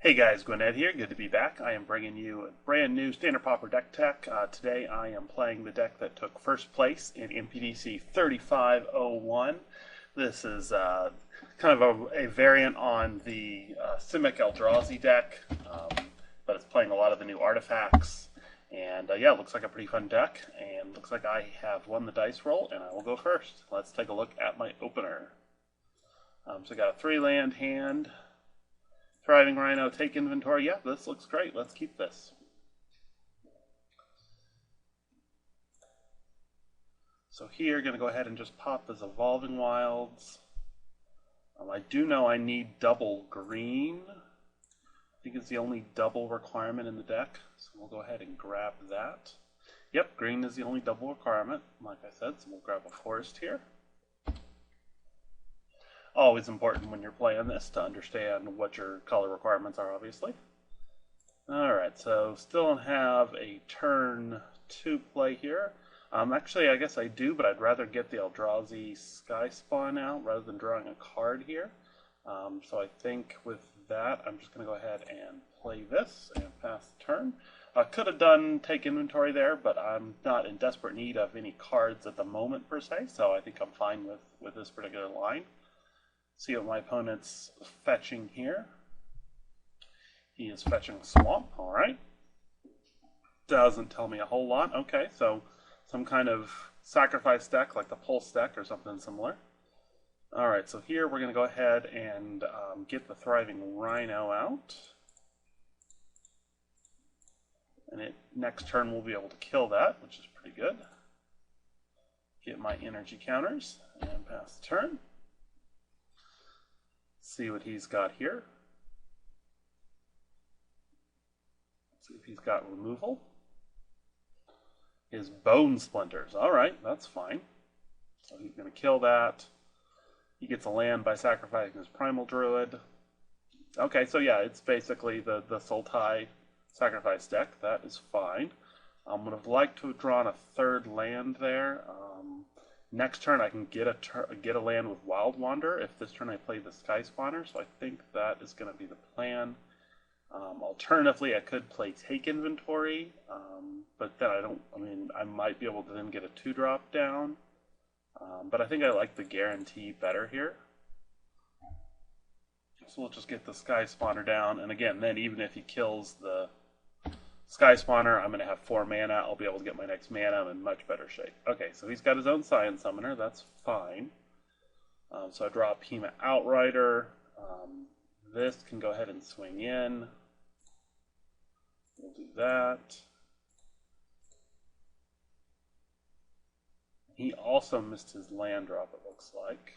Hey guys, gwyned here. Good to be back. I am bringing you a brand new Standard Pauper deck tech. Today I am playing the deck that took first place in MPDC 3501. This is kind of a variant on the Simic deck, but it's playing a lot of the new artifacts. And yeah, it looks like a pretty fun deck, and looks like I have won the dice roll, and I will go first. Let's take a look at my opener. So I got a 3-land hand. Thriving Rhino, take inventory. Yeah, this looks great. Let's keep this. So here, going to go ahead and just pop this Evolving Wilds. I do know I need double green. I think it's the only double requirement in the deck. So we'll go ahead and grab that. Yep, green is the only double requirement, like I said. So we'll grab a forest here. Always important when you're playing this to understand what your color requirements are, obviously. Alright, so still don't have a turn 2 play here. Actually, I guess I do, but I'd rather get the Eldrazi Sky Spawn out rather than drawing a card here. So I think with that, I'm just going to go ahead and play this and pass the turn. I could have done take inventory there, but I'm not in desperate need of any cards at the moment per se, so I think I'm fine with this particular line. See what my opponent's fetching here. He is fetching Swamp, alright. Doesn't tell me a whole lot. Okay, so some kind of sacrifice deck like the Pulse deck or something similar. Alright, so here we're going to go ahead and get the Thriving Rhino out. And next turn we'll be able to kill that, which is pretty good. Get my energy counters and pass the turn. See what he's got here. See if he's got removal. His Bone Splinters. Alright, that's fine. So he's going to kill that. He gets a land by sacrificing his Primal Druid. Okay, so yeah, it's basically the Sultai sacrifice deck. That is fine. Would have liked to have drawn a third land there. Next turn I can get a land with Wild Wander if this turn I play the Sky Spawner, so I think that is going to be the plan. Alternatively, I could play Take Inventory, but then I might be able to then get a 2-drop down. But I think I like the guarantee better here. So we'll just get the Sky Spawner down, and again, then even if he kills the Sky Spawner, I'm going to have 4 mana. I'll be able to get my next mana. I'm in much better shape. Okay, so he's got his own Science Summoner. That's fine. So I draw a Pima Outrider. This can go ahead and swing in. We'll do that. He also missed his land drop, it looks like.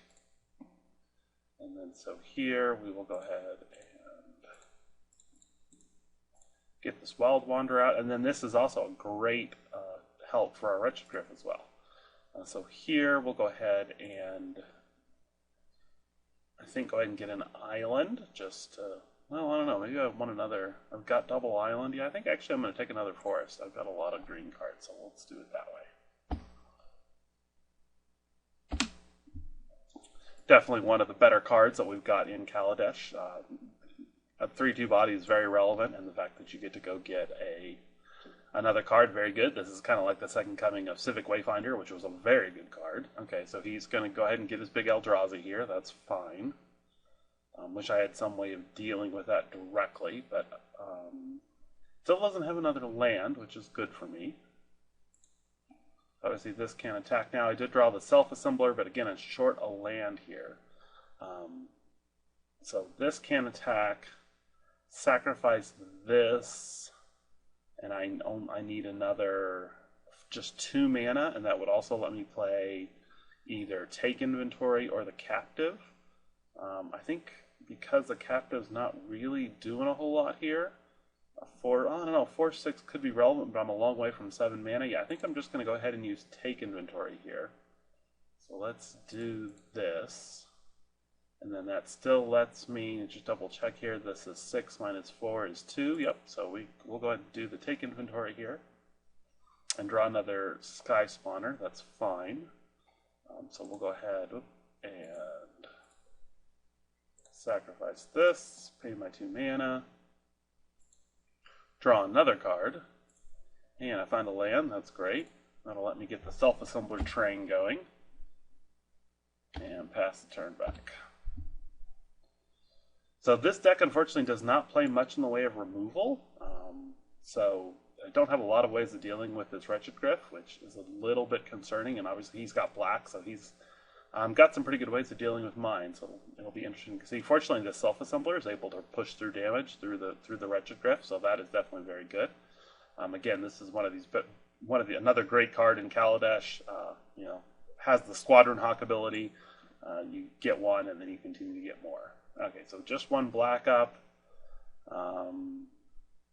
And then so here we will go ahead and get this Wild Wander out, and then this is also a great help for our Wretched Griff as well. So here we'll go ahead and I think go ahead and get an island, just well, I don't know, maybe I want another. I've got double island. Yeah, I think actually I'm going to take another forest. I've got a lot of green cards, so let's do it that way. Definitely one of the better cards that we've got in Kaladesh. A 3/2 body is very relevant, and the fact that you get to go get another card, very good. This is kind of like the second coming of Civic Wayfinder, which was a very good card. Okay, so he's going to go ahead and get his big Eldrazi here. That's fine. Wish I had some way of dealing with that directly, but still doesn't have another land, which is good for me. Obviously, this can't attack now. I did draw the Self-Assembler, but again, it's short a land here. So this can attack. Sacrifice this, and I need another just 2 mana, and that would also let me play either Take Inventory or the Captive. I think because the Captive's not really doing a whole lot here, I don't know, 4/6 could be relevant, but I'm a long way from 7 mana. Yeah, I think I'm just going to go ahead and use Take Inventory here. So let's do this. And then that still lets me just double check here. This is 6 minus 4 is 2. Yep, so we'll go ahead and do the Take Inventory here. And draw another Sky Spawner. That's fine. So we'll go ahead and sacrifice this, pay my 2 mana. Draw another card. And I find a land, that's great. That'll let me get the self-assembler train going. And pass the turn back. So this deck unfortunately does not play much in the way of removal. So I don't have a lot of ways of dealing with this Wretched Griff, which is a little bit concerning. And obviously he's got black, so he's got some pretty good ways of dealing with mine. So it'll be interesting to see. Fortunately, this self-assembler is able to push through damage through the Wretched Griff, so that is definitely very good. Again, this is another great card in Kaladesh. You know, has the Squadron Hawk ability. You get one, and then you continue to get more. Okay, so just one black up.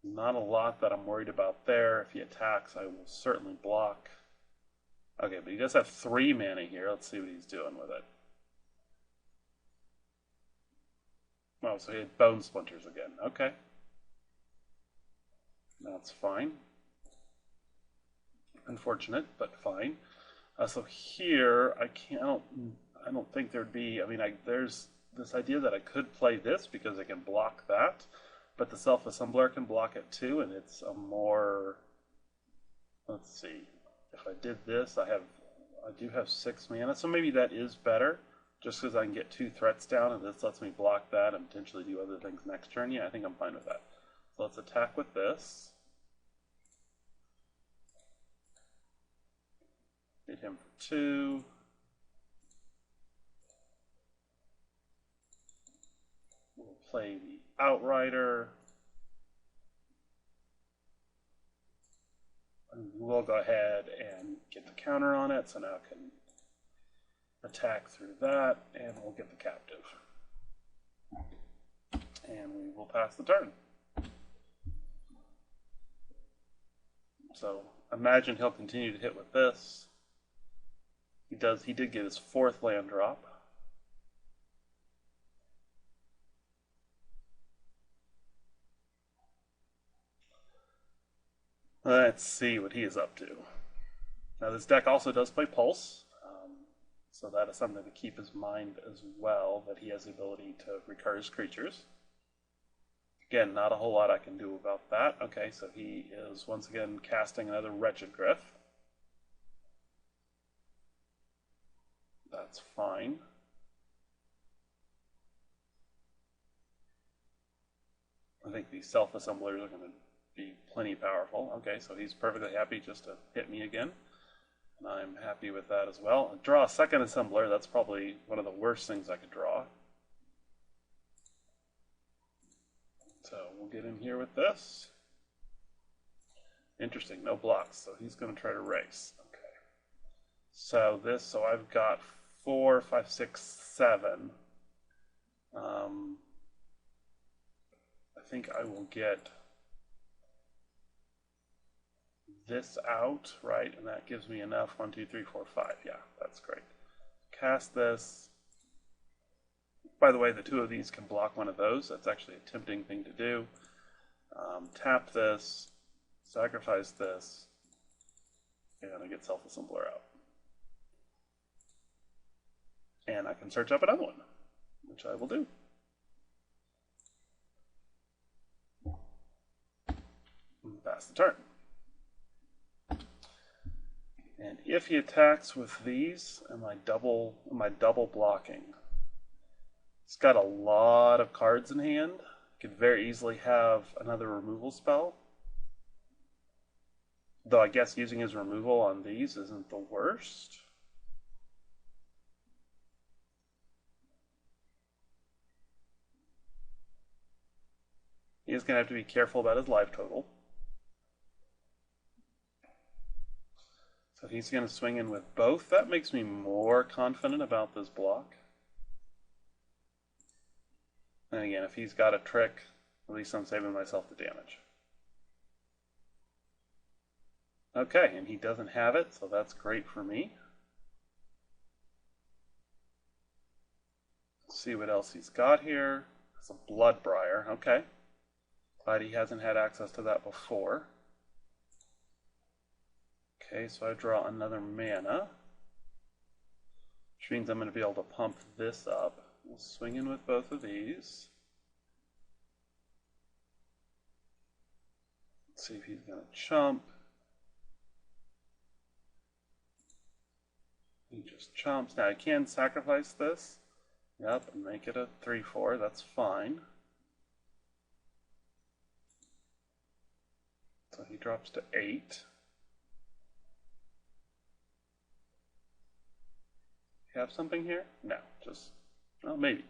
Not a lot that I'm worried about there. If he attacks, I will certainly block. Okay, but he does have 3 mana here. Let's see what he's doing with it. Oh, so he had Bone Splinters again. Okay. That's fine. Unfortunate, but fine. So here, I don't think there'd be, I mean, there's this idea that I could play this because I can block that, but the self-assembler can block it too, and it's a more, let's see, if I did this, I do have 6 mana, so maybe that is better, just because I can get 2 threats down, and this lets me block that and potentially do other things next turn. Yeah, I think I'm fine with that. So let's attack with this. Hit him for 2. We'll play the Outrider. And we'll go ahead and get the counter on it, so now I can attack through that, and we'll get the Captive. And we will pass the turn. So imagine he'll continue to hit with this. He did get his 4th land drop. Let's see what he is up to. Now this deck also does play Pulse, so that is something to keep in mind as well, that he has the ability to recur his creatures. Again, not a whole lot I can do about that. Okay, so he is once again casting another Wretched Griff. That's fine. I think these self-assemblers are going to be plenty powerful. Okay, so he's perfectly happy just to hit me again. And I'm happy with that as well. Draw a second assembler. That's probably one of the worst things I could draw. So we'll get in here with this. Interesting, no blocks, so he's going to try to race. Okay. So I've got 4, 5, 6, 7. I think I will get this out, right? And that gives me enough. 1, 2, 3, 4, 5. Yeah, that's great. Cast this. By the way, the 2 of these can block one of those. That's actually a tempting thing to do. Tap this, sacrifice this, and I get self-assembler out. And I can search up another one, which I will do. And pass the turn. And if he attacks with these, am I double blocking? He's got a lot of cards in hand. Could very easily have another removal spell. Though I guess using his removal on these isn't the worst. He is going to have to be careful about his life total. So he's going to swing in with both. That makes me more confident about this block. And again, if he's got a trick, at least I'm saving myself the damage. Okay, and he doesn't have it, so that's great for me. Let's see what else he's got here. It's a Bloodbriar. Okay. Glad he hasn't had access to that before. Okay, so I draw another mana, which means I'm going to be able to pump this up. We'll swing in with both of these. Let's see if he's going to chump. He just chomps. Now I can sacrifice this. Yep, and make it a 3/4. That's fine. So he drops to 8. You have something here? No, just, well, maybe.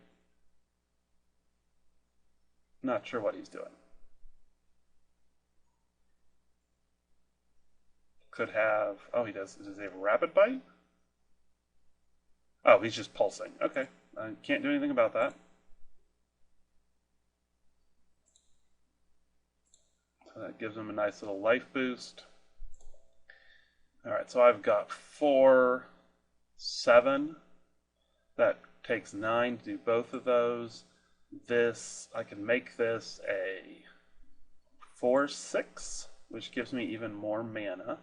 Not sure what he's doing. Could have, oh, he does he have a rapid bite? Oh, he's just pulsing. Okay, I can't do anything about that. So that gives him a nice little life boost. All right, so I've got 4, 7. That takes 9 to do both of those. This, I can make this a 4/6, which gives me even more mana.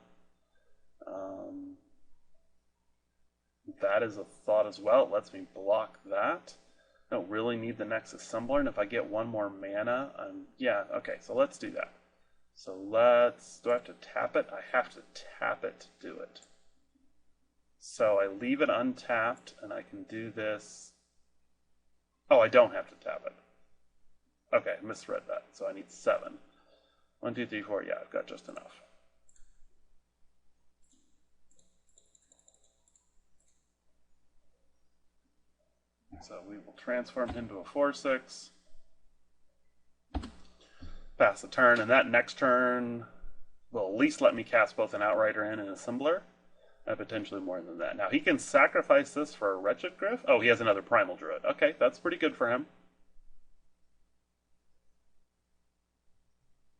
That is a thought as well. It lets me block that. I don't really need the Nexus Assembler, and if I get 1 more mana, yeah, okay, so let's do that. So let's, do I have to tap it? I have to tap it to do it. So I leave it untapped, and I can do this. Oh, I don't have to tap it. Okay, I misread that. So I need 7. 1, 2, 3, 4. Yeah, I've got just enough. So we will transform him to a 4/6. Pass the turn, and that next turn will at least let me cast both an Outrider and an Assembler. And potentially more than that. Now he can sacrifice this for a Wretched Gryph. Oh, he has another Primal Druid. Okay, that's pretty good for him.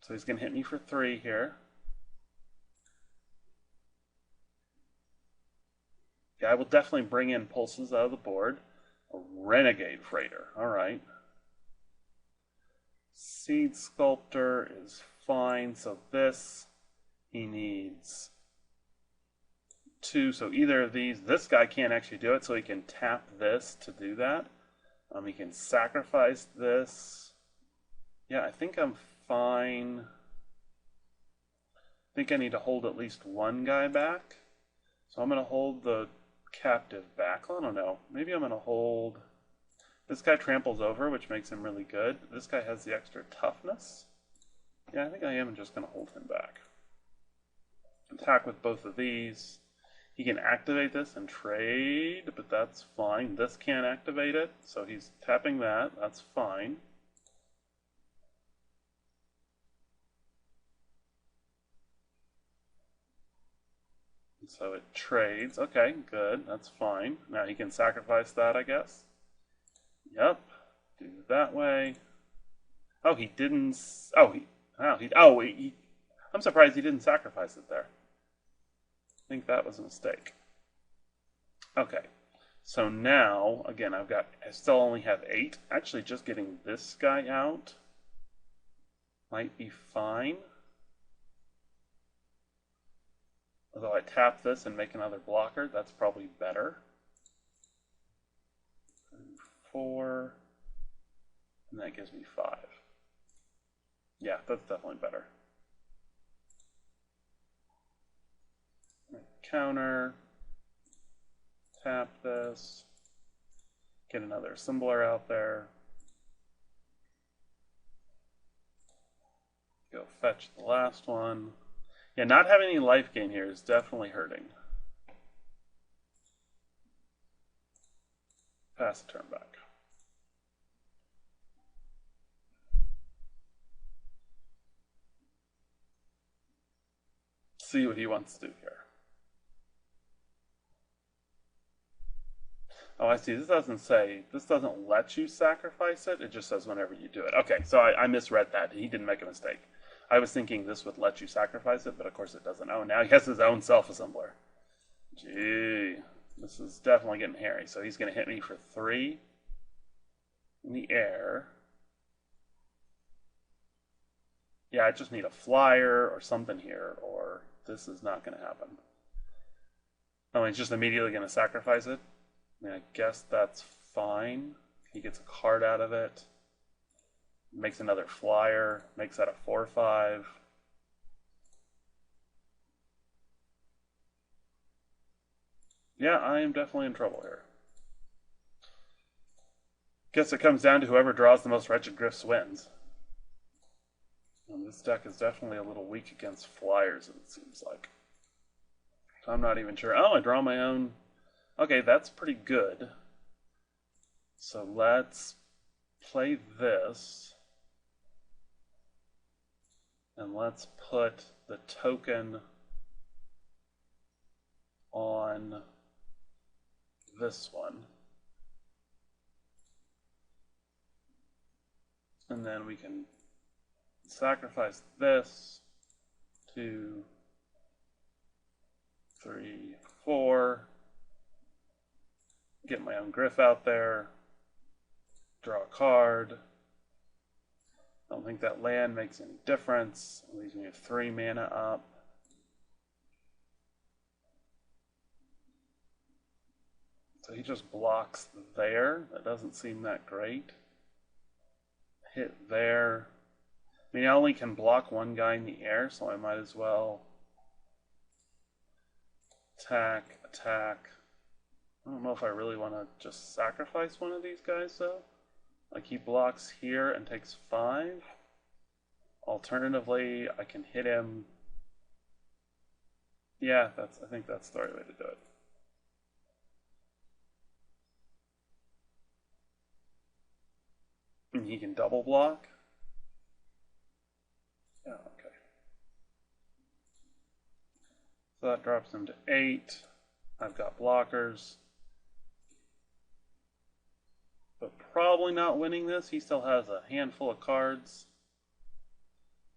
So he's going to hit me for 3 here. Yeah, I will definitely bring in pulses out of the board. A Renegade Freighter. All right. Seed Sculptor is fine. So this, he needs 2. So either of these, this guy can't actually do it, so he can tap this to do that. He can sacrifice this. Yeah, I think I'm fine. I think I need to hold at least 1 guy back. So I'm going to hold the captive back. I don't know. Maybe I'm going to hold... This guy tramples over, which makes him really good. This guy has the extra toughness. Yeah, I think I am just going to hold him back. Attack with both of these. He can activate this and trade, but that's fine. This can't activate it, so he's tapping that. That's fine. So it trades. Okay, good. That's fine. Now he can sacrifice that, I guess. Yep. Do it that way. Oh, he didn't. I'm surprised he didn't sacrifice it there. I think that was a mistake. Okay. So now, again, I still only have 8. Actually, just getting this guy out might be fine. Although I tap this and make another blocker, that's probably better. 4, and that gives me 5. Yeah, that's definitely better. Counter, tap this, get another Assembler out there, go fetch the last one. Yeah, not having any life gain here is definitely hurting. Pass the turn back. See what he wants to do here. Oh, I see. This doesn't let you sacrifice it. It just says whenever you do it. Okay, so I misread that. He didn't make a mistake. I was thinking this would let you sacrifice it, but of course it doesn't. Oh, now he has his own self-assembler. Gee, this is definitely getting hairy. So he's going to hit me for 3 in the air. Yeah, I just need a flyer or something here, or this is not going to happen. Oh, he's just immediately going to sacrifice it? I mean, I guess that's fine. He gets a card out of it. Makes another flyer. Makes that a 4/5. Yeah, I am definitely in trouble here. Guess it comes down to whoever draws the most Wretched Grifts wins. And this deck is definitely a little weak against flyers, it seems like. So I'm not even sure. Oh, I draw my own. Okay, that's pretty good. So let's play this. And let's put the token on this one. And then we can sacrifice this. 2, 3, 4. Get my own Griff out there. Draw a card. I don't think that land makes any difference. It leaves me with 3 mana up. So he just blocks there. That doesn't seem that great. Hit there. I mean, I only can block one guy in the air, so I might as well attack, attack. I don't know if I really want to just sacrifice one of these guys, though. Like, he blocks here and takes 5. Alternatively, I can hit him. Yeah, I think that's the right way to do it. And he can double block. Yeah, okay. So that drops him to 8. I've got blockers. But probably not winning this. He still has a handful of cards.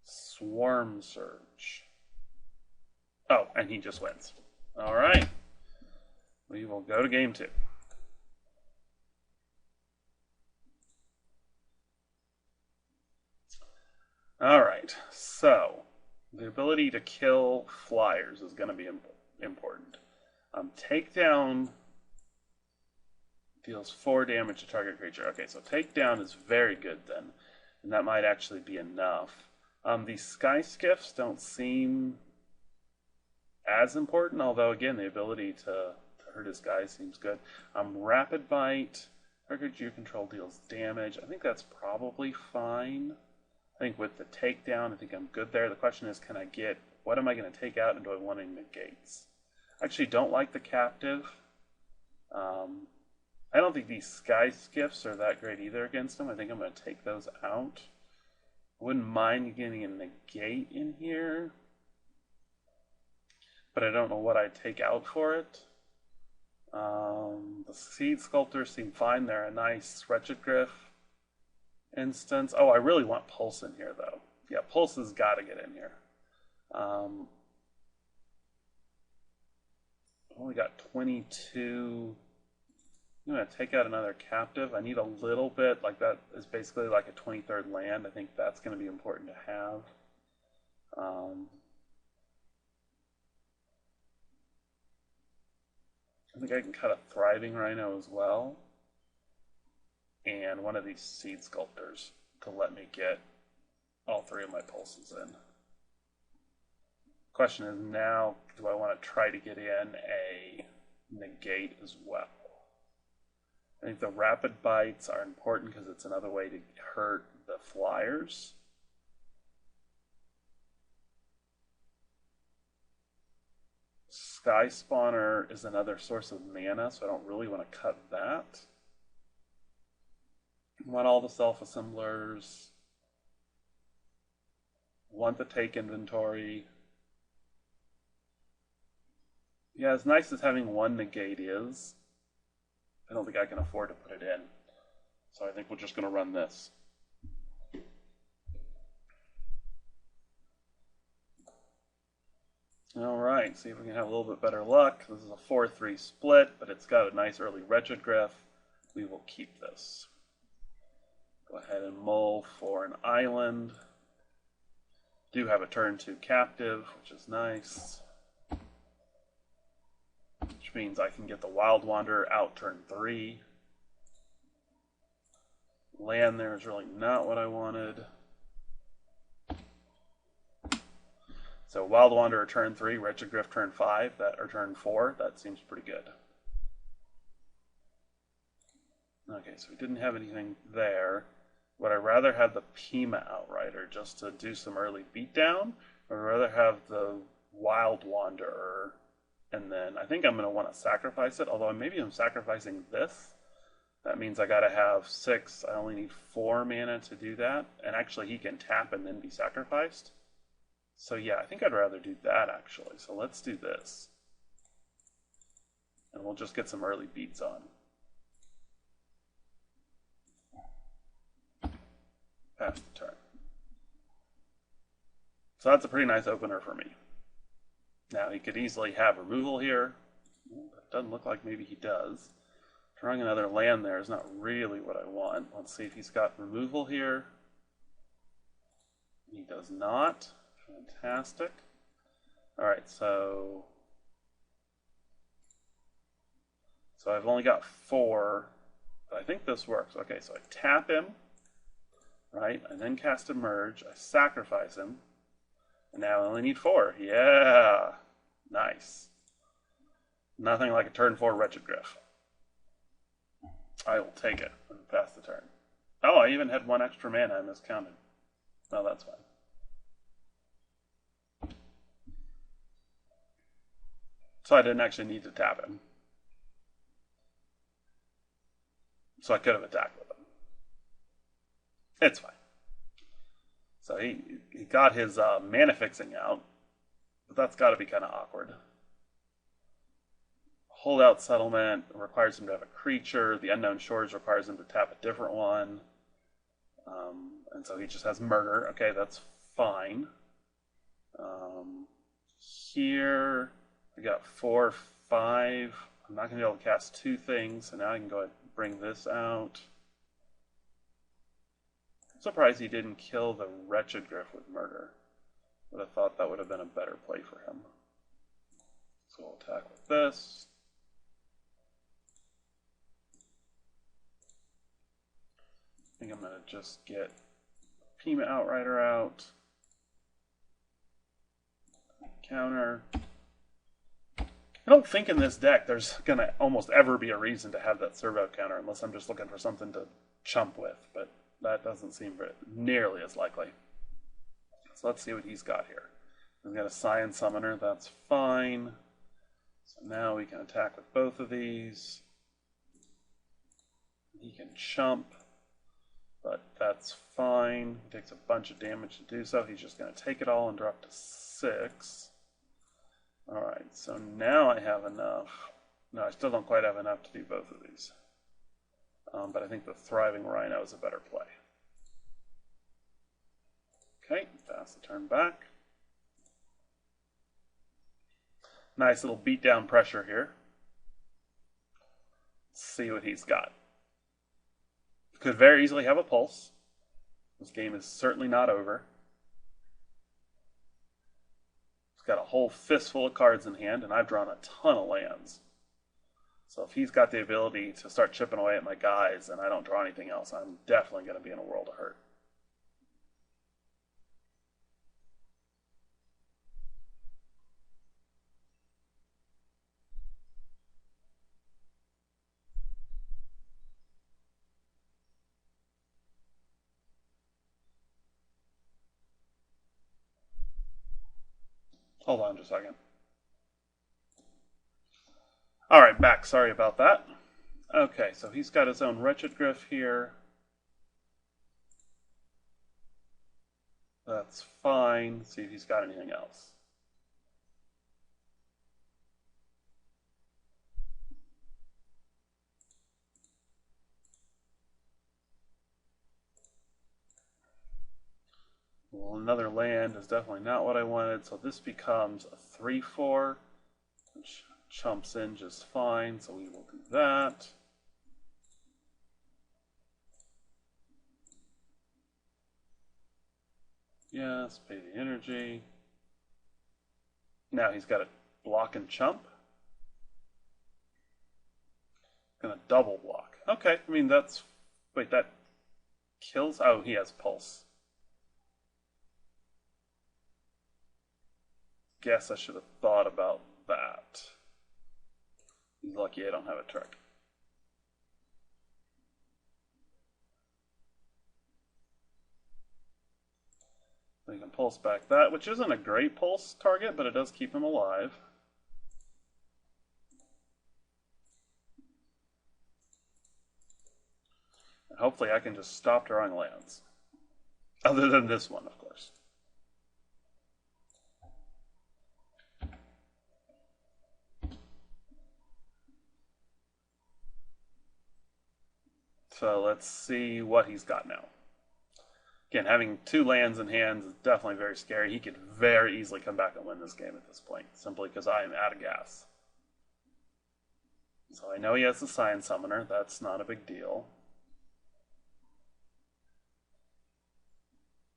Swarm Surge. Oh, and he just wins. All right. We will go to game 2. All right. So, the ability to kill flyers is going to be important. Takedown deals 4 damage to target creature. Okay, so takedown is very good then, and that might actually be enough. These sky skiffs don't seem as important, although again, the ability to hurt his guy seems good. Rapid Bite, target creature you control deals damage. I think that's probably fine. I think with the takedown, I think I'm good there. The question is, can I get, what am I going to take out, and do I want any negates? I actually don't like the captive. I don't think these sky skiffs are that great either against him. I think I'm going to take those out. I wouldn't mind getting a negate in here, but I don't know what I'd take out for it. The Seed Sculptors seem fine. They're a nice Wretched Griff instance. Oh, I really want Pulse in here, though. Yeah, Pulse has got to get in here. Only got 22. I'm going to take out another captive. I need a little bit, like that is basically like a 23rd land. I think that's going to be important to have. I think I can cut a Thriving Rhino as well. And one of these Seed Sculptors to let me get all 3 of my pulses in. Question is now, do I want to try to get in a negate as well? I think the Rapid Bites are important because it's another way to hurt the flyers. Sky Spawner is another source of mana, so I don't really want to cut that. Want all the self-assemblers. Want the take inventory. Yeah, as nice as having 1 negate is, I don't think I can afford to put it in. So I think we're just going to run this. Alright, see if we can have a little bit better luck. This is a 4-3 split, but it's got a nice early Wretched Griff. We will keep this. Go ahead and mull for an island. Do have a turn 2 captive, which is nice. Which means I can get the Wild Wanderer out turn 3. Land there is really not what I wanted. So Wild Wanderer turn 3, Wretched Griff turn 5, or turn 4, that seems pretty good. Okay, so we didn't have anything there. Would I rather have the Pima Outrider just to do some early beatdown, or would I rather have the Wild Wanderer? And then I think I'm going to want to sacrifice it, although maybe I'm sacrificing this. That means I got to have 6. I only need 4 mana to do that. And actually he can tap and then be sacrificed. So yeah, I think I'd rather do that actually. So let's do this. And we'll just get some early beats on. Pass the turn. So that's a pretty nice opener for me. Now he could easily have removal here. It doesn't look like maybe he does. Drawing another land there is not really what I want. Let's see if he's got removal here. He does not. Fantastic. Alright, so I've only got 4. But I think this works. Okay, so I tap him, right? I then cast Emerge. I sacrifice him. And now I only need 4. Yeah! Nice. Nothing like a turn 4 Wretched Griff. I will take it and pass the turn. Oh, I even had 1 extra mana. I miscounted. No, that's fine. So I didn't actually need to tap him. So I could have attacked with him. It's fine. So he got his mana fixing out, but that's got to be kind of awkward. Holdout Settlement requires him to have a creature. The Unknown Shores requires him to tap a different one. And so he just has Murder. Okay, that's fine. Here, I got 4, 5. I'm not going to be able to cast 2 things, so now I can go ahead and bring this out. I'm surprised he didn't kill the Wretched Griff with Murder. Would have thought that would have been a better play for him. So we'll attack with this. I think I'm going to just get Pima Outrider out. Counter. I don't think in this deck there's going to almost ever be a reason to have that servo counter unless I'm just looking for something to chump with, but that doesn't seem nearly as likely. So let's see what he's got here. He's got a Scion Summoner, that's fine. So now we can attack with both of these. He can chump, but that's fine. He takes a bunch of damage to do so. He's just going to take it all and drop to 6. Alright, so now I have enough. No, I still don't quite have enough to do both of these. But I think the Thriving Rhino is a better play. Okay, pass the turn back. Nice little beatdown pressure here. Let's see what he's got. Could very easily have a pulse. This game is certainly not over. He's got a whole fistful of cards in hand, and I've drawn a ton of lands. So if he's got the ability to start chipping away at my guys and I don't draw anything else, I'm definitely going to be in a world of hurt. Hold on just a second. Alright, back. Sorry about that. Okay, so he's got his own Wretched Griff here. That's fine. Let's see if he's got anything else. Well, another land is definitely not what I wanted, so this becomes a 3/4, which chumps in just fine, so we will do that. Yes, pay the energy. Now he's got a block and chump. Gonna double block. Okay, I mean that's... Wait, that kills? Oh, he has pulse. Guess I should have thought about that. He's lucky I don't have a trick. then pulse back that, which isn't a great pulse target, but it does keep him alive. And hopefully I can just stop drawing lands. Other than this one, of course. So let's see what he's got now. Again, having 2 lands in hand is definitely very scary. He could very easily come back and win this game at this point, simply because I am out of gas. So I know he has the Scion Summoner. That's not a big deal.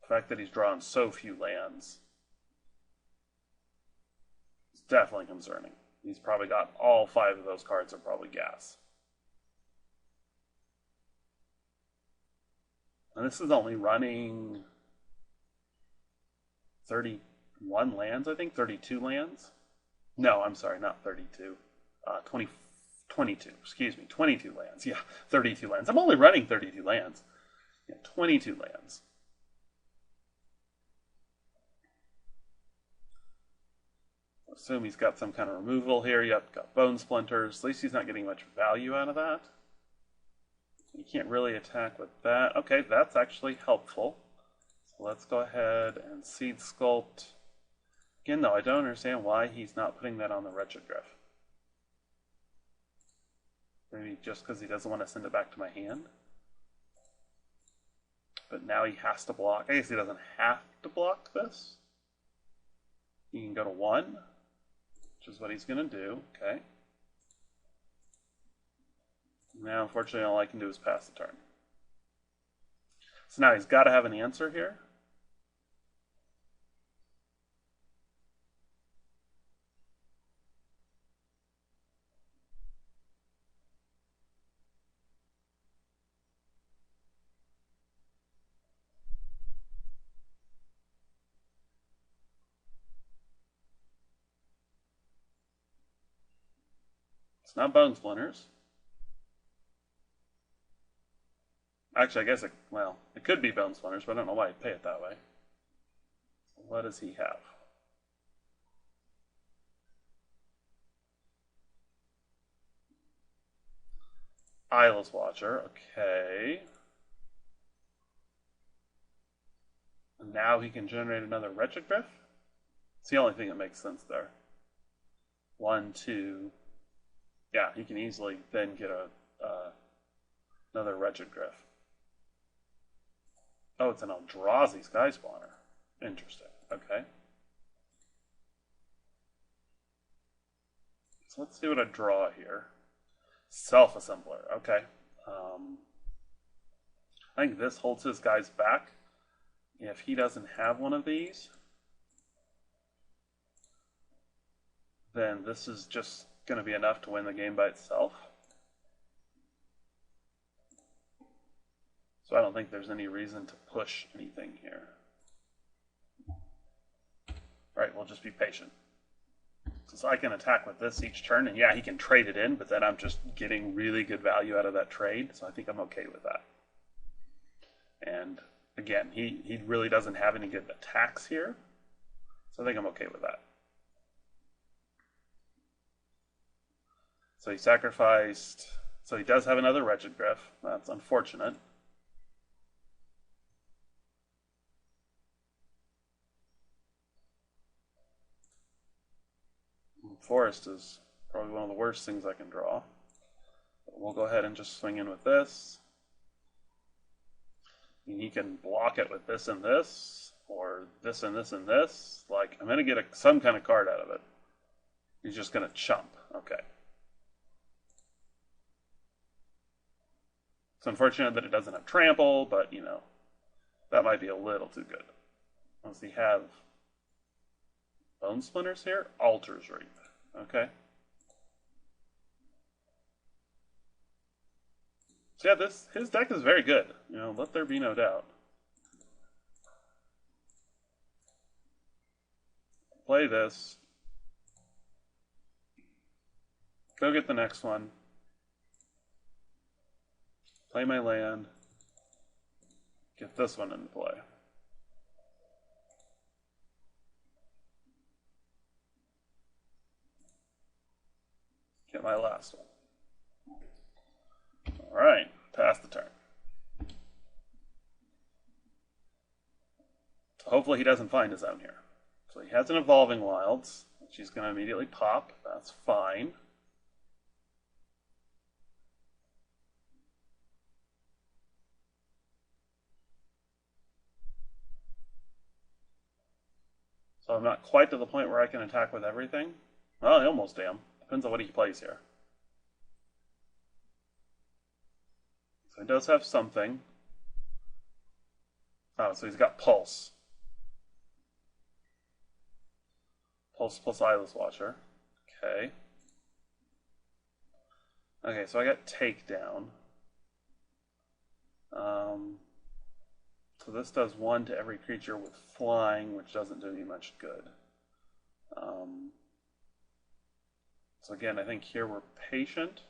The fact that he's drawn so few lands is definitely concerning. He's probably got all 5 of those cards are probably gas. And this is only running 31 lands, I think? 32 lands? No, I'm sorry, not 32. 22, excuse me, 22 lands. Yeah, 32 lands. I'm only running 32 lands. Yeah, 22 lands. Assume he's got some kind of removal here. Yep, got bone splinters. At least he's not getting much value out of that. You can't really attack with that. Okay, that's actually helpful. So let's go ahead and Seed Sculpt. Again, though, I don't understand why he's not putting that on the Wretched Griff. Maybe just because he doesn't want to send it back to my hand. But now he has to block. I guess he doesn't have to block this. He can go to 1, which is what he's going to do. Okay. Now, unfortunately, all I can do is pass the turn. So now he's got to have an answer here. It's not Bone Splinters. Actually, I guess it could be Bone Splinters, but I don't know why I'd pay it that way. What does he have? Eyeless Watcher, okay. And now he can generate another Wretched Griff? It's the only thing that makes sense there. 1, 2. Yeah, he can easily then get another Wretched Griff. Oh, it's an Eldrazi Sky Spawner. Interesting. Okay. So let's see what I draw here. Self-Assembler. Okay. I think this holds his guys back. If he doesn't have one of these, then this is just going to be enough to win the game by itself. So I don't think there's any reason to push anything here. Right, we'll just be patient. So I can attack with this each turn, and yeah, he can trade it in, but then I'm just getting really good value out of that trade, so I think I'm okay with that. And again, he really doesn't have any good attacks here, so I think I'm okay with that. So he sacrificed, so he does have another Wretched Griff. That's unfortunate. Forest is probably one of the worst things I can draw. But we'll go ahead and just swing in with this. And he can block it with this and this, or this and this and this. Like, I'm going to get some kind of card out of it. He's just going to chump. Okay. It's unfortunate that it doesn't have trample, but, you know, that might be a little too good. Does he have Bone Splinters here? Altar's Reap. Okay. So yeah, his deck is very good. You know, let there be no doubt. Play this. Go get the next one. Play my land. Get this one into play. Alright, my last one. Alright, pass the turn. So hopefully he doesn't find his own here. So he has an Evolving Wilds, which he's going to immediately pop. That's fine. So I'm not quite to the point where I can attack with everything. Well, I almost am. Depends on what he plays here. So he does have something. Oh, so he's got Pulse. Pulse plus Eyeless Watcher. Okay. Okay, so I got Takedown. So this does 1 to every creature with flying, which doesn't do me much good. So again, I think here we're patient.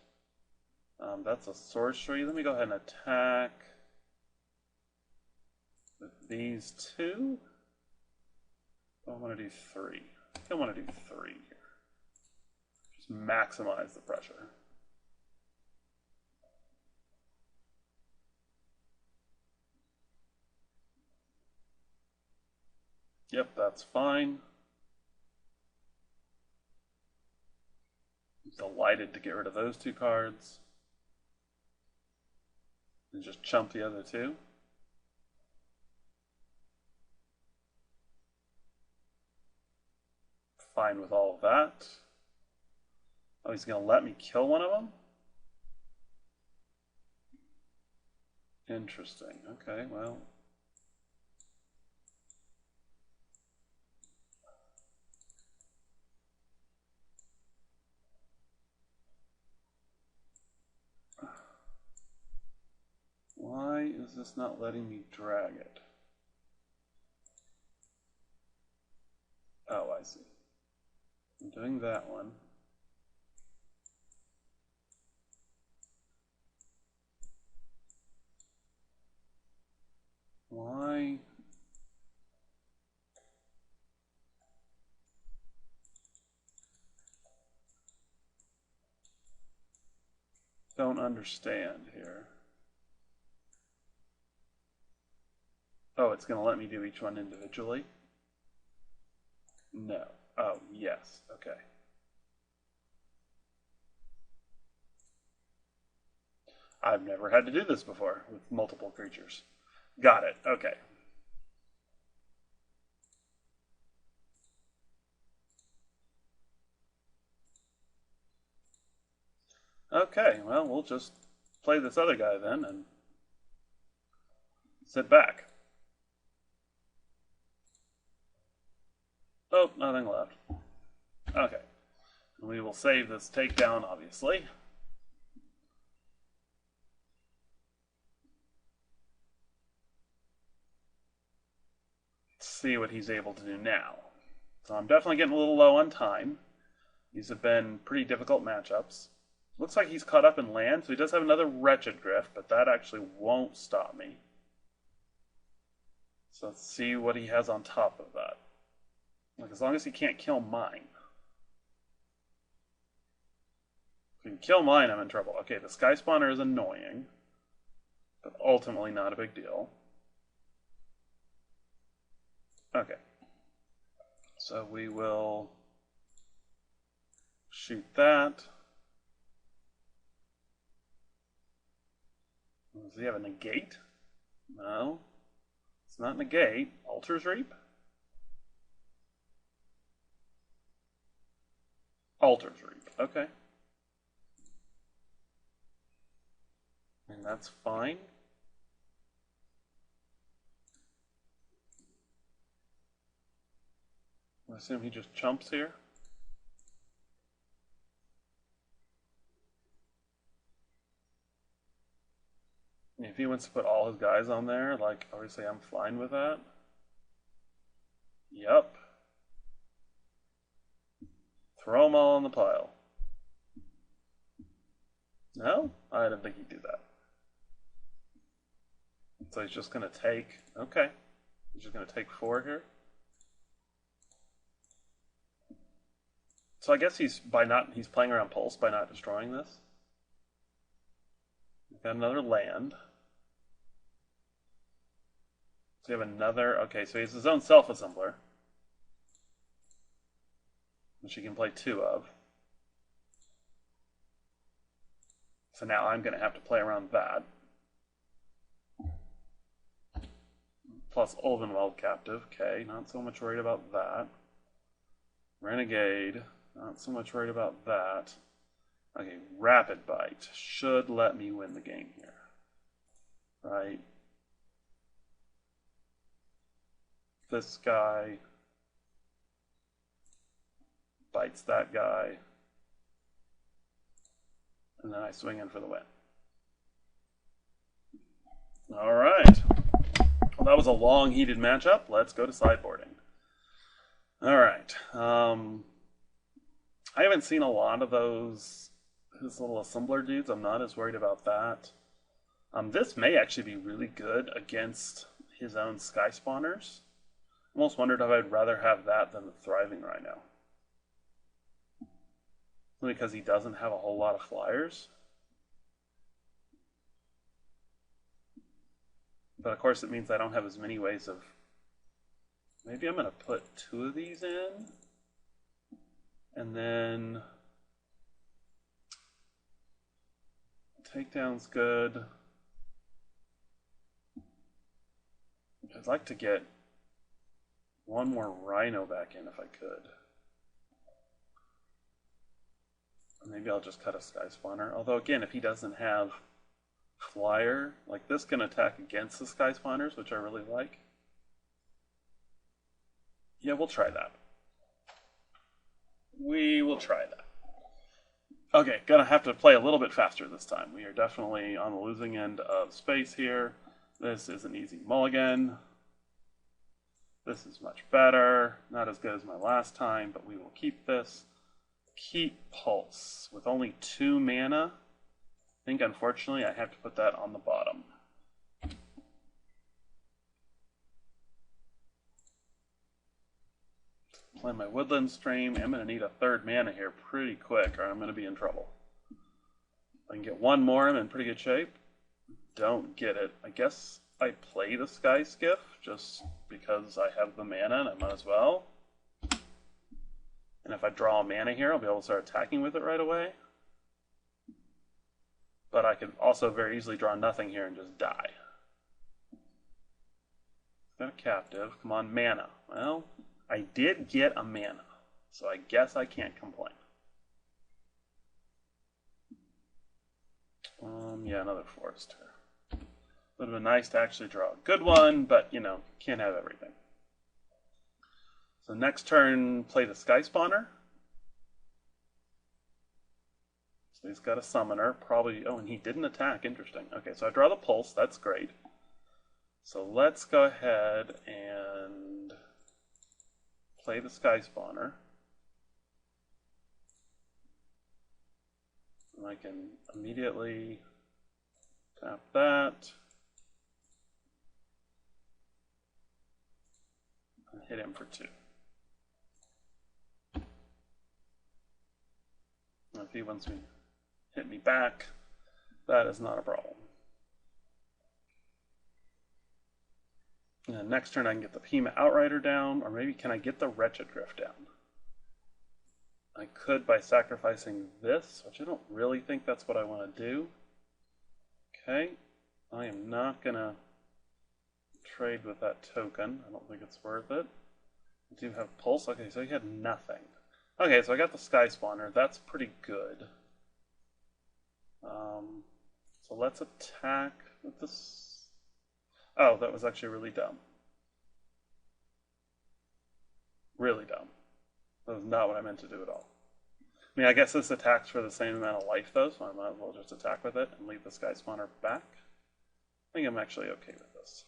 That's a sorcery. Let me go ahead and attack with these two. I want to do 3. I think I want to do 3 here. Just maximize the pressure. Yep, that's fine. I'm delighted to get rid of those 2 cards. And just chump the other 2. Fine with all of that. Oh, he's going to let me kill one of them? Interesting. Okay, well. Why is this not letting me drag it? Oh, I see. I'm doing that one. Why? Don't understand here. Oh, it's going to let me do each one individually? No. Oh, yes. Okay. I've never had to do this before with multiple creatures. Got it. Okay. Okay, well, we'll just play this other guy then and sit back. Oh, nothing left. Okay. We will save this takedown, obviously. Let's see what he's able to do now. So I'm definitely getting a little low on time. These have been pretty difficult matchups. Looks like he's caught up in land, so he does have another Wretched Griff, but that actually won't stop me. So let's see what he has on top of that. Like, as long as he can't kill mine. If he can kill mine, I'm in trouble. Okay, the Sky Spawner is annoying, but ultimately not a big deal. Okay. So we will shoot that. Does he have a negate? No. It's not negate. Altar's Reap? Altar's Reap. Okay. And that's fine. I assume he just chumps here. If he wants to put all his guys on there, like, obviously I'm fine with that. Yep. Throw them all on the pile. No? I didn't think he'd do that. So he's just going to take... Okay. He's just going to take 4 here. So I guess he's playing around Pulse by not destroying this. We've got another land. So we have another. Okay, so he has his own self-assembler, which he can play 2 of. So now I'm going to have to play around that. Plus Ulvenwald Captive. Okay, not so much worried about that. Renegade. Not so much worried about that. Okay, Rapid Bite. Should let me win the game here. Right? This guy bites that guy. And then I swing in for the win. All right. Well, that was a long, heated matchup. Let's go to sideboarding. All right. I haven't seen a lot of his little assembler dudes. I'm not as worried about that. This may actually be really good against his own Sky Spawners. Almost wondered if I'd rather have that than the Thriving Rhino. Because he doesn't have a whole lot of flyers. But of course it means I don't have as many ways of... Maybe I'm going to put 2 of these in. And then... Takedown's good. I'd like to get 1 more Rhino back in if I could. Maybe I'll just cut a Sky Spawner. Although again, if he doesn't have Flyer, like this can attack against the Sky Spawners, which I really like. Yeah, we'll try that. We will try that. Okay, gonna have to play a little bit faster this time. We are definitely on the losing end of space here. This is an easy mulligan. This is much better. Not as good as my last time, but we will keep this. Keep Pulse with only 2 mana. I think unfortunately I have to put that on the bottom. Play my Woodland Stream. I'm going to need a 3rd mana here pretty quick or I'm going to be in trouble. If I can get 1 more, I'm in pretty good shape. Don't get it. I guess I play the Sky Skiff just because I have the mana and I might as well. And if I draw a mana here, I'll be able to start attacking with it right away. But I could also very easily draw nothing here and just die. Got a captive. Come on, mana. Well, I did get a mana, so I guess I can't complain. Yeah, another forest here. Would have been nice to actually draw a good one, but, you know, can't have everything. So next turn, play the Sky Spawner. So he's got a Summoner, probably, oh, and he didn't attack, interesting. Okay, so I draw the Pulse, that's great. So let's go ahead and play the Sky Spawner. And I can immediately tap that. And hit him for 2. If he wants me to hit me back, that is not a problem. And next turn I can get the Pima Outrider down, or maybe can I get the Wretched Griff down? I could by sacrificing this, which I don't really think that's what I want to do. Okay, I am not going to trade with that token. I don't think it's worth it. I do have Pulse. Okay, so he had nothing. Okay, so I got the Sky Spawner. That's pretty good. So let's attack with this. Oh, that was actually really dumb. Really dumb. That was not what I meant to do at all. I mean, I guess this attacks for the same amount of life, though, so I might as well just attack with it and leave the Sky Spawner back. I think I'm actually okay with this.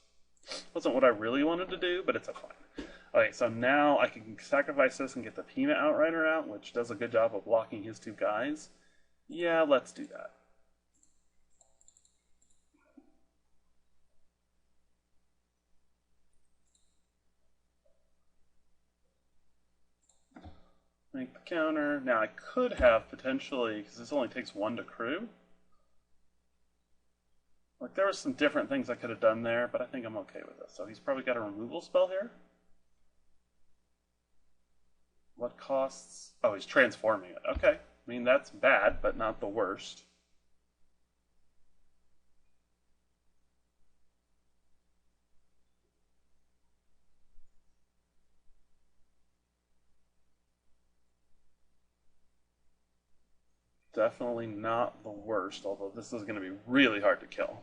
Wasn't what I really wanted to do, but it's a fine. Okay, so now I can sacrifice this and get the Pima Outrider out, which does a good job of blocking his 2 guys. Yeah, let's do that. Make the counter. Now I could have potentially, because this only takes 1 to crew. Like there were some different things I could have done there, but I think I'm okay with this. So he's probably got a removal spell here. What costs? Oh, he's transforming it. Okay. I mean, that's bad, but not the worst. Definitely not the worst, although this is going to be really hard to kill.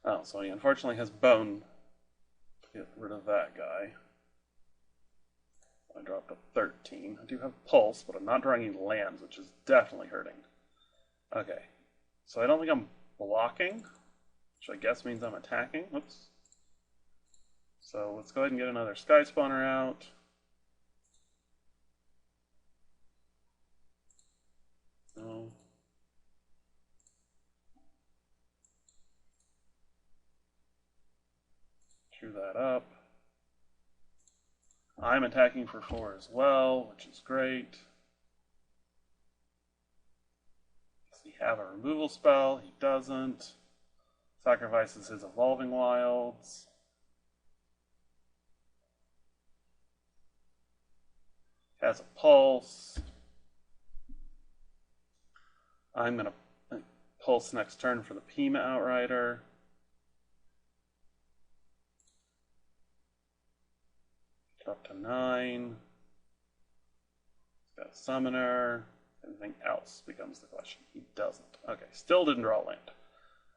Oh, so he unfortunately has bone to get rid of that guy. I dropped a 13. I do have pulse, but I'm not drawing any lands, which is definitely hurting. Okay, so I don't think I'm blocking, which I guess means I'm attacking. Oops. So let's go ahead and get another Sky Spawner out. No. Chew that up. I'm attacking for 4 as well, which is great. Does he have a removal spell? He doesn't. Sacrifices his Evolving Wilds. Has a pulse. I'm going to pulse next turn for the Pima Outrider. Up to 9. He's got a Summoner. Anything else becomes the question. He doesn't. Okay, still didn't draw land.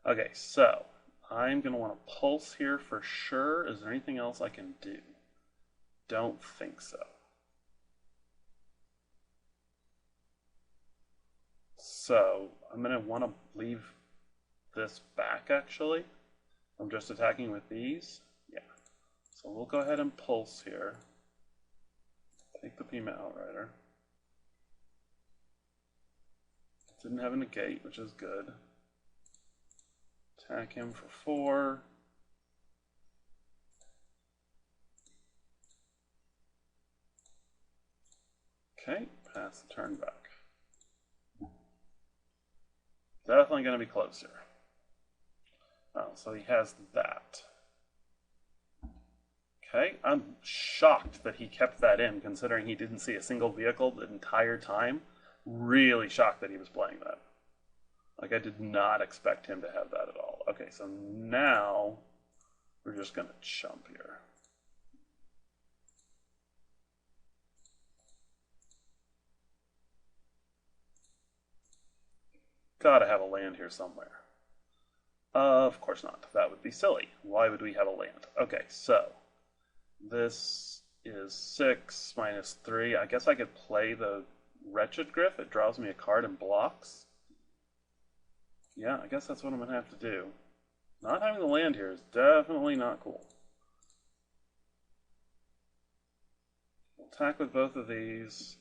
Okay, so I'm going to want to pulse here for sure. Is there anything else I can do? Don't think so. So I'm going to want to leave this back actually. I'm just attacking with these. Yeah. So we'll go ahead and pulse here. Take the Pima Outrider. Didn't have a negate, which is good. Attack him for 4. Okay, pass the turn back. Definitely going to be closer. Oh, so he has that. Okay, I'm shocked that he kept that in, considering he didn't see a single vehicle the entire time. Really shocked that he was playing that. Like, I did not expect him to have that at all. Okay, so now we're just going to chump here. Gotta have a land here somewhere. Of course not. That would be silly. Why would we have a land? Okay, so this is 6 minus 3. I guess I could play the Wretched Griff. It draws me a card and blocks. Yeah, I guess that's what I'm going to have to do. Not having the land here is definitely not cool. Attack with both of these.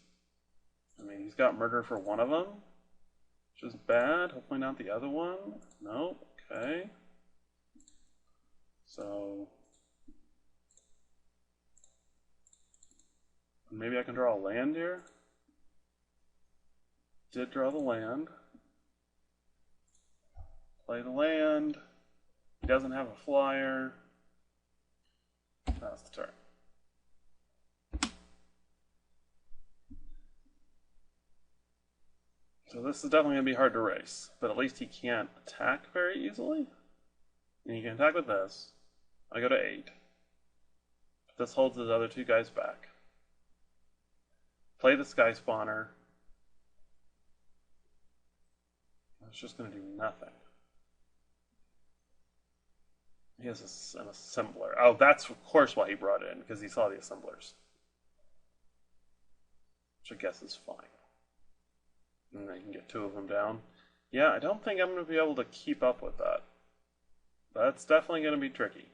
I mean, he's got murder for one of them, which is bad. Hopefully not the other one. No, okay. So maybe I can draw a land here. Did draw the land. Play the land. He doesn't have a flyer. Pass the turn. So this is definitely going to be hard to race, but at least he can't attack very easily. And he can attack with this. I go to 8. This holds his other 2 guys back. Play the Sky Spawner. It's just going to do nothing. He has an assembler. Oh, that's of course why he brought it in, because he saw the assemblers. Which I guess is fine. And then you can get 2 of them down. Yeah, I don't think I'm going to be able to keep up with that. That's definitely going to be tricky.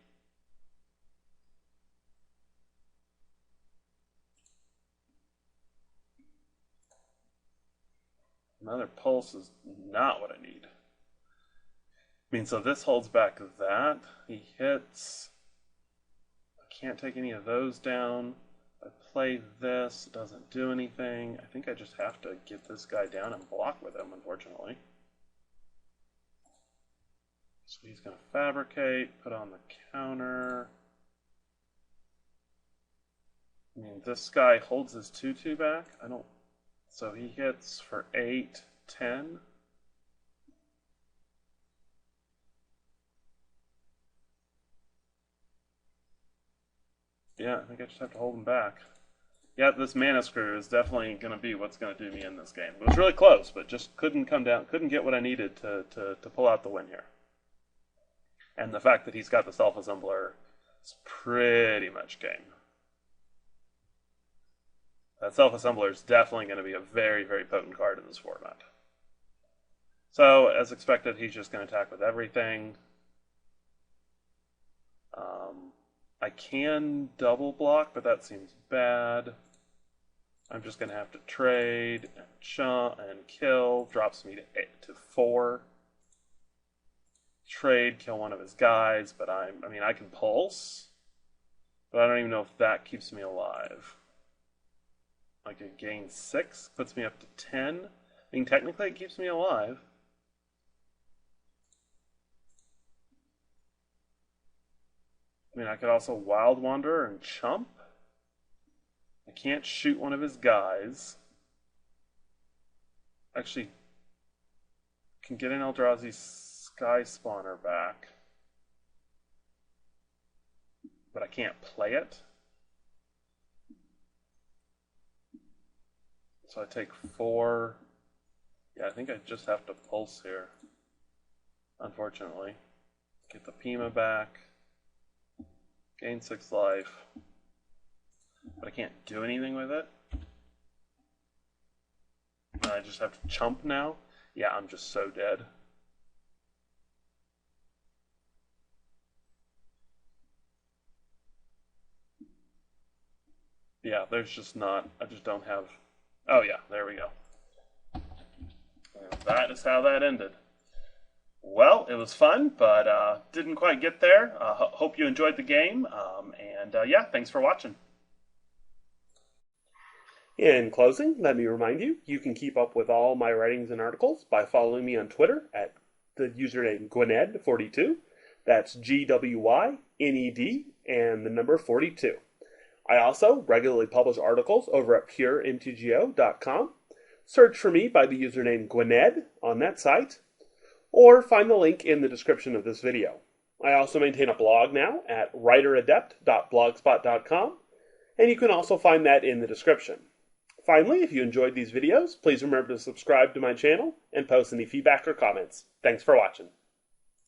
Another pulse is not what I need. mean, so this holds back that. He hits. I can't take any of those down. If I play this, it doesn't do anything. I think I just have to get this guy down and block with him, unfortunately. So he's going to fabricate, put on the counter. I mean, this guy holds his 2/2 back. I don't. So he hits for 8, 10. Yeah, I think I just have to hold him back. Yeah, this mana screw is definitely going to be what's going to do me in this game. It was really close, but just couldn't come down, couldn't get what I needed to pull out the win here. And the fact that he's got the self-assembler is pretty much game. That self-assembler is definitely going to be a very, very potent card in this format. So, as expected, he's just going to attack with everything. I can double block, but that seems bad. I'm just going to have to trade and chump and kill. Drops me to 4. Trade, kill one of his guys, but I mean, I can pulse, but I don't even know if that keeps me alive. I could gain 6, puts me up to 10. I mean, technically it keeps me alive. I mean, I could also Wild Wanderer and chump. I can't shoot one of his guys. Actually, can get an Eldrazi Sky Spawner back. But I can't play it. So I take 4. Yeah, I think I just have to pulse here. Unfortunately. Get the Pima back. Gain 6 life. But I can't do anything with it. I just have to chump now. Yeah, I'm just so dead. Yeah, there's just not, I just don't have, oh yeah, there we go. And that is how that ended. Well, it was fun, but didn't quite get there. Hope you enjoyed the game, and yeah, thanks for watching. In closing, let me remind you, you can keep up with all my writings and articles by following me on Twitter at the username gwyned42. That's GWYNED and the number 42. I also regularly publish articles over at puremtgo.com. Search for me by the username gwyned on that site, or find the link in the description of this video. I also maintain a blog now at writeradept.blogspot.com, and you can also find that in the description. Finally, if you enjoyed these videos, please remember to subscribe to my channel and post any feedback or comments. Thanks for watching.